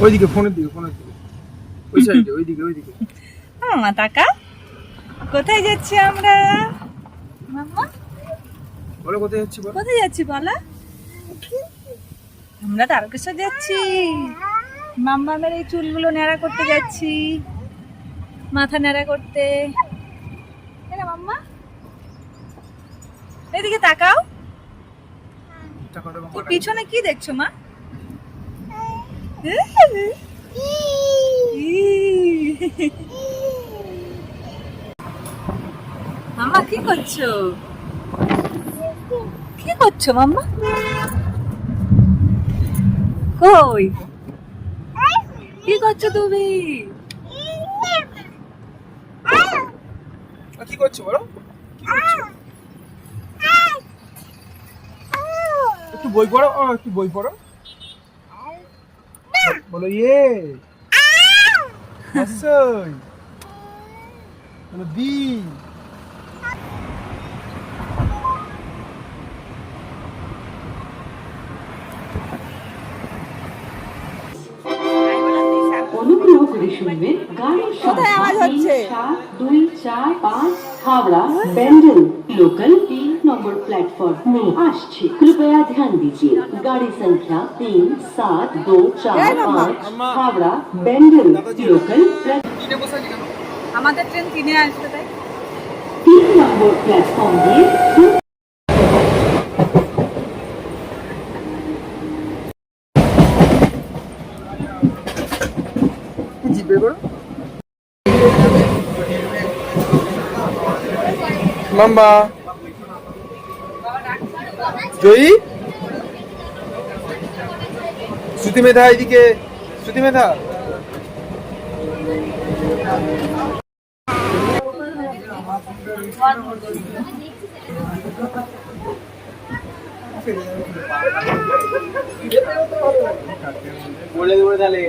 ওইদিকে ফোনের দিকে ওই সাইডে ওইদিকে মামা টাকা কোথায় যাচ্ছি আমরা? মাম্মা বলো কোথায় যাচ্ছি বলো। কোথায় যাচ্ছি বলো? আমরা তারকেশ্বর যাচ্ছি। মাম্মামের এই চুলগুলো ন্যাড়া করতে যাচ্ছি, মাথা ন্যাড়া করতে। মাম্মা এদিকে তাকাও। ওর পিছনে কি দেখছো মা? মাম্মা কি করছো? কি করছো মাম্মা? কই কি করছো তুমি? কি করছো বলো? একটু বই পড়ো, একটু বই পড়ো। বলো ইয়ে হাসই বলো দি। অনুগ্রহ করে শুনবেন গাড়ির কোথায় আওয়াজ হচ্ছে? 7-2-4-5 हावड़ा बैंडल लोकल 3 नंबर प्लेटफॉर्म में আসছে। कृपया ध्यान दीजिए गाड़ी संख्या 3-7-2-4-5 हावड़ा बैंडल लोकल তিনে বসে আছি কেন? আমাদের ট্রেন 3-এ আসবে তাই। 3 नंबर प्लेटफॉर्म দিয়ে জিপে করো। মাম্বা জয়ী শ্রুতি মেধা এদিকে, শ্রুতি মেধা বলে দেবো তাহলে।